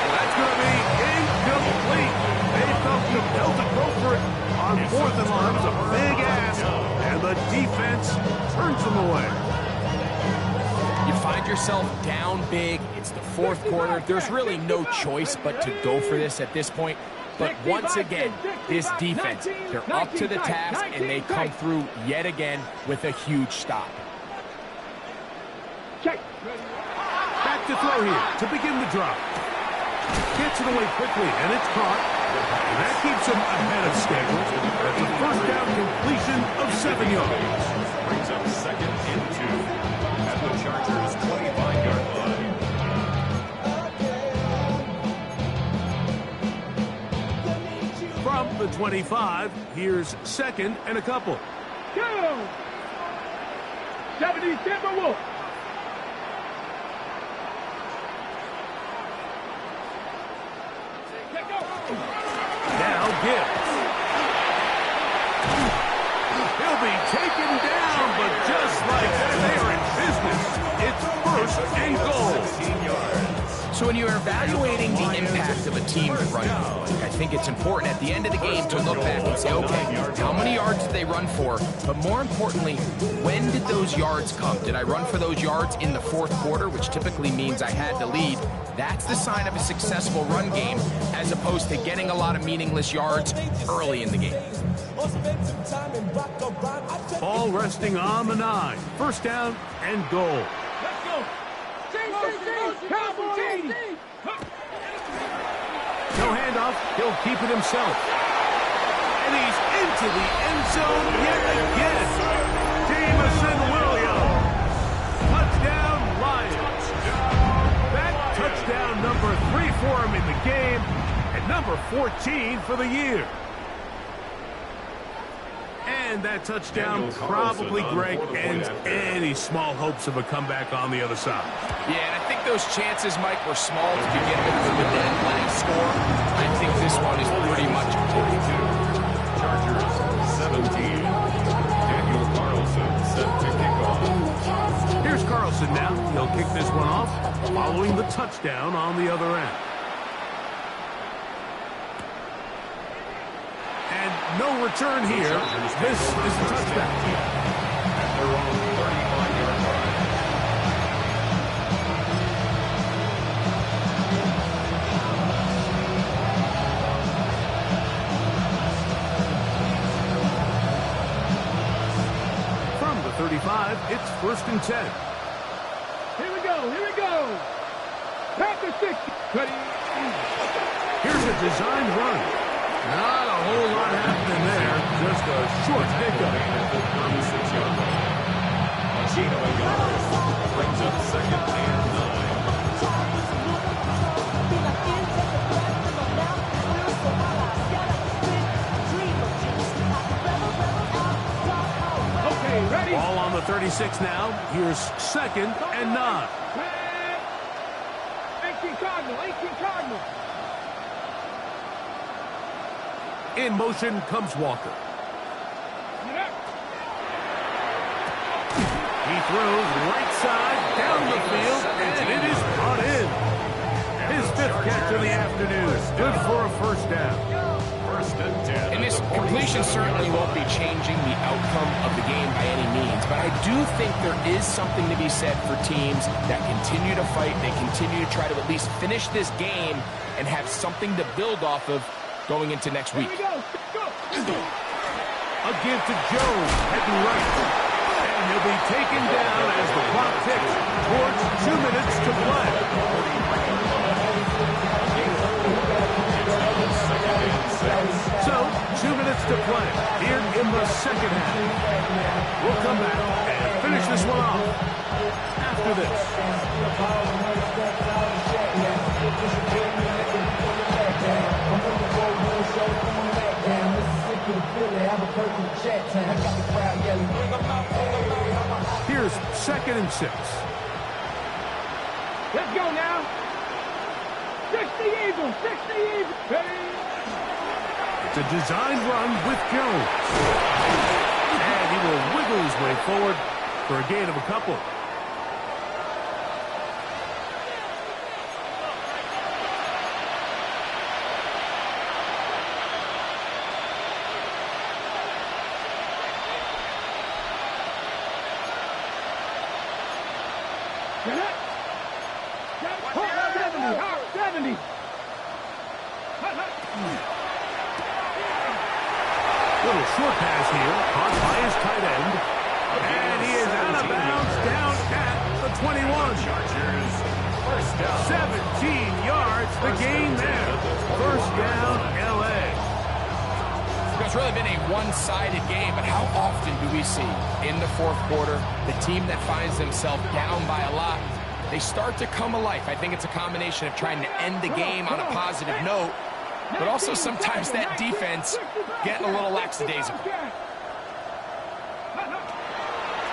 That's going to be incomplete. They felt compelled to go for it on fourth and long. It was a big ask, and the defense turns them away. You find yourself down big. It's the fourth quarter. There's really no choice but to go for this at this point. But once again, this defense, they're up to the task, and they come through yet again with a huge stop. Back to throw here to begin the drive. Gets it away quickly, and it's caught. And that keeps him ahead of schedule. That's a first down completion of 7 yards. Brings up second and 2 at the Chargers' 25-yard line. From the 25, here's second and a couple. Go! 70 Timberwolves. Now Gibbs. He'll be taken down, but just like that, they are in business. It's first and goal. 16 yards. So when you're evaluating the impact of a team's running, I think it's important at the end of the game to look back and say, okay, how many yards did they run for? But more importantly, when did those yards come? Did I run for those yards in the fourth quarter, which typically means I had to lead? That's the sign of a successful run game, as opposed to getting a lot of meaningless yards early in the game. Ball resting on the 9. First down and goal. Let's go. Cowboys. No handoff. He'll keep it himself. And he's into the end zone yet again. Jameson Williams. Touchdown, Lions. That touchdown number 3 for him in the game, and number 14 for the year. And that touchdown probably, Greg, ends any small hopes of a comeback on the other side. Yeah, and I think those chances, Mike, were small to begin with the winning score. I think this one is pretty much a 42. Chargers 17. Daniel Carlson set to kick off. Here's Carlson now. He'll kick this one off following the touchdown on the other end. And no return here. This is a touchdown. At their own 35-yard line. From the 35, it's first and 10. Here we go. Packer 6. Here's a designed run. Not a whole lot happening there. Just a short pickup. At the 36-yard line. Machino brings up second and 9. Okay, ready? Ball on the 36 now. Here's second and 9. 18 Cardinal. In motion comes Walker. He throws right side down the field, and it is brought in. His 5th catch of the afternoon. Good for a first down. First and 10. And this completion certainly won't be changing the outcome of the game by any means, but I do think there is something to be said for teams that continue to fight, they continue to try to at least finish this game and have something to build off of going into next week. Here we go. Again to Jones, heading right. And And he'll be taken down as the clock ticks towards 2 minutes to play. So, 2 minutes to play here in the second half. We'll come back and finish this one off after this. Here's 2nd and 6. Let's go now. 60 Eagles, 60 Eagles. It's a designed run with Jones. And he will wiggle his way forward for a gain of a couple. Little short pass here, caught by his tight end. And he is out of bounds down at the 21. 17 yards, the gain there. First down, L.A. It's really been a one-sided game, but how often do we see in the fourth quarter the team that finds themselves down by a lot, they start to come alive. I think it's a combination of trying to end the game on a positive note, but also sometimes that defense getting a little lackadaisical.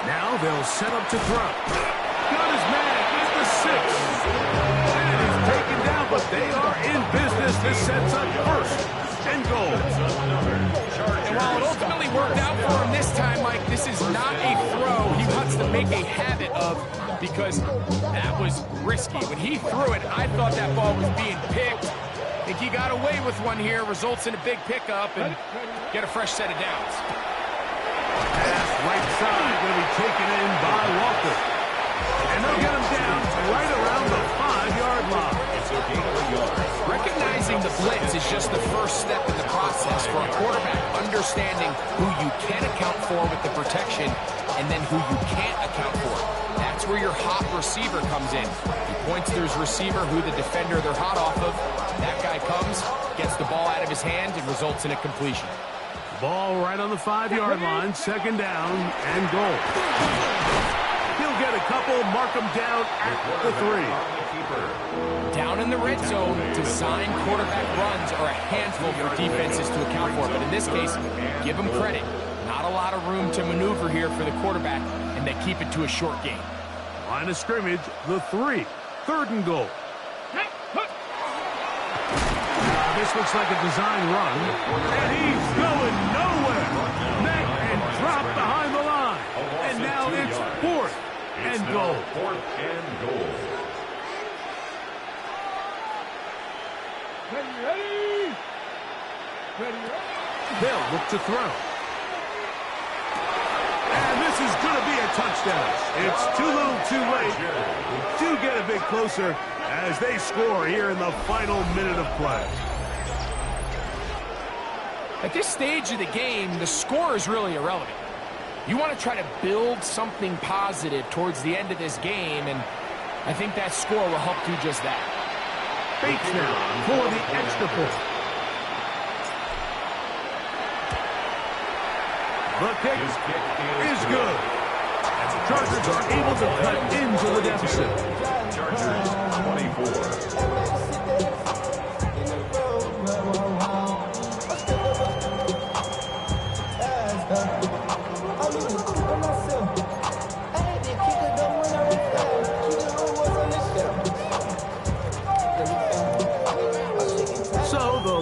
Now they'll set up to throw. Got his man at the 6. And he's taken down, but they are in business. This sets up 1st and goal. And while it ultimately worked out for him this time, Mike, this is not a throw he wants to make a habit of, because that was risky. When he threw it, I thought that ball was being picked. I think he got away with one here, results in a big pickup, and get a fresh set of downs. Pass right side, going to be taken in by Walker. And they'll get him down right around the 5-yard line. Recognizing the blitz is just the first step in the process for a quarterback, understanding who you can account for with the protection and then who you can't account for. That's where your hot receiver comes in. He points to his receiver, who the defender they're hot off of. That guy comes, gets the ball out of his hand, and results in a completion. Ball right on the 5-yard line, 2nd down and goal. He'll get a couple, mark him down at the 3. Down in the red zone, design quarterback runs are a handful for defenses to account for, but in this case, give them credit. Not a lot of room to maneuver here for the quarterback, and they keep it to a short game. Line of scrimmage, the 3. 3rd and goal. This looks like a design run, and he's going nowhere. Met and dropped behind the line. And now it's 4th and goal. 4th and goal. Ready? They'll look to throw. And this is going to be a touchdown. It's too little too late. Do get a bit closer as they score here in the final minute of play. At this stage of the game, the score is really irrelevant. You want to try to build something positive towards the end of this game, and I think that score will help do just that. Bates now for the extra point. The kick is good. And the Chargers are able to cut into the deficit. Chargers 24.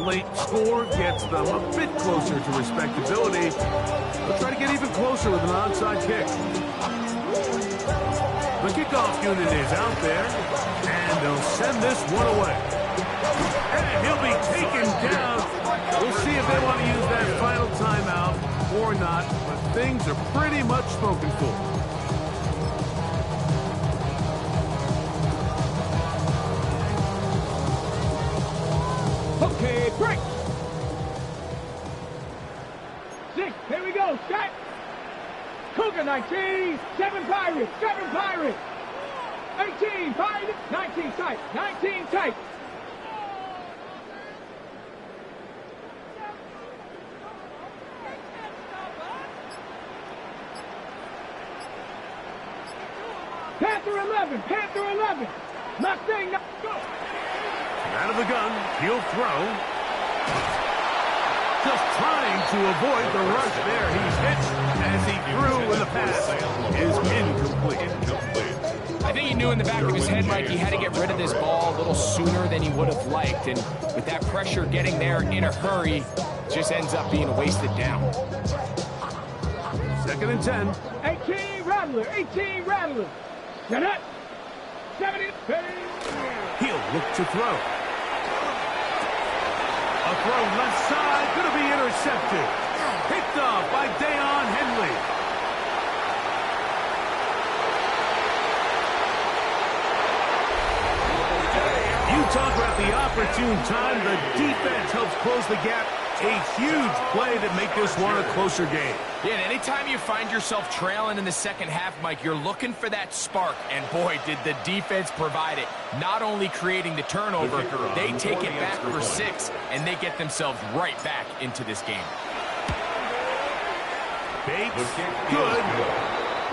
Late score gets them a bit closer to respectability. They'll try to get even closer with an onside kick. The kickoff unit is out there, and they'll send this one away. And he'll be taken down. We'll see if they want to use that final timeout or not, but things are pretty much spoken for. Okay, break. 6, here we go, set. Cougar 19, 7 Pirates, 7 Pirates. 18 Pirates, 19 tight, 19 tight. Panther 11, Panther 11. Mustang, go. Out of the gun, he'll throw. Just trying to avoid the rush there. He's hit as he threw, and the pass is incomplete. I think he knew in the back of his head, Mike, he had to get rid of this ball a little sooner than he would have liked. And with that pressure getting there in a hurry, just ends up being a wasted down. 2nd and 10. 18 Rattler, 18 Rattler. Get it. 70. He'll look to throw. A throw left side, going to be intercepted. Picked off by Deion Henley. You talk about the opportune time. The defense helps close the gap. A huge play to make this one a closer game. Yeah, and anytime you find yourself trailing in the second half, Mike, you're looking for that spark. And boy, did the defense provide it. Not only creating the turnover, they take it back for 6, and they get themselves right back into this game. Bates, good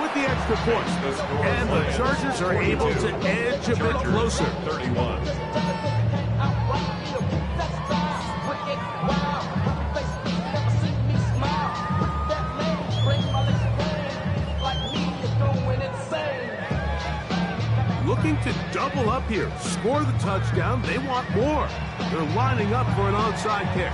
with the extra point. And the Chargers are able to edge a bit closer. 31. Looking to double up here, score the touchdown. They want more. They're lining up for an onside kick.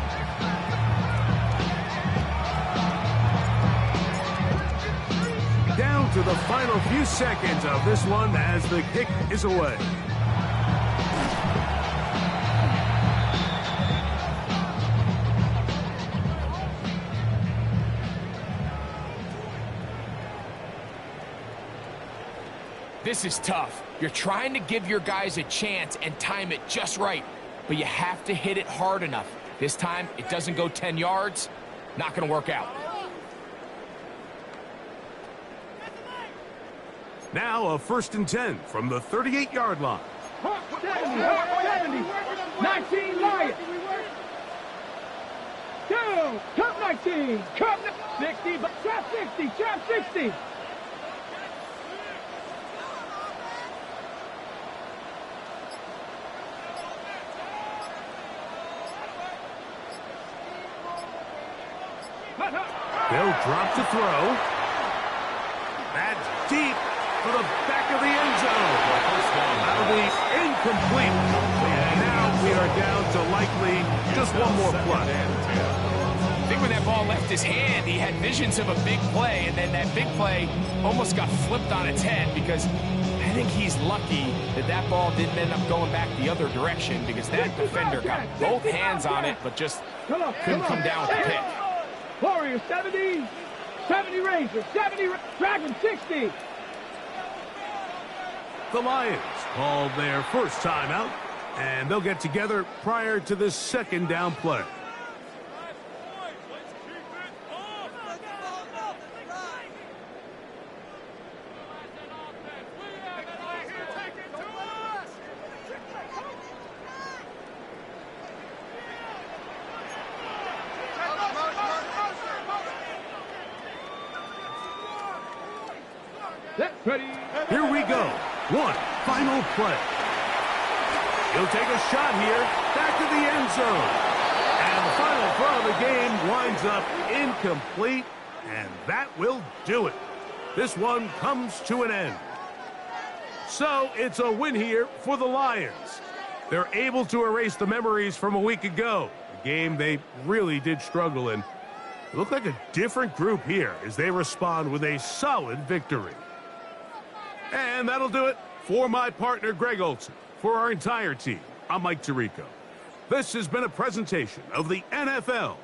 Down to the final few seconds of this one as the kick is away. This is tough. You're trying to give your guys a chance and time it just right, but you have to hit it hard enough. This time, it doesn't go 10 yards. Not going to work out. Now a 1st and 10 from the 38-yard line. 70, 19 Lions. 2, Cup 19, Cup 60, Chap 60, Chap 60. They'll drop to throw. That's deep for the back of the end zone. That'll be incomplete. And now we are down to likely just one more play. I think when that ball left his hand, he had visions of a big play, and then that big play almost got flipped on its head because I think he's lucky that that ball didn't end up going back the other direction because that defender got both hands on it but just couldn't come down with the pick. Warriors 70, 70 Rangers, 70 Dragons 60. The Lions called their first timeout, and they'll get together prior to this 2nd down play. Ready. Here we go. One final play. He'll take a shot here. Back to the end zone. And the final throw of the game winds up incomplete. And that will do it. This one comes to an end. So it's a win here for the Lions. They're able to erase the memories from a week ago. A game they really did struggle in. It looked like a different group here as they respond with a solid victory. And that'll do it for my partner, Greg Olson. For our entire team, I'm Mike Tirico. This has been a presentation of the NFL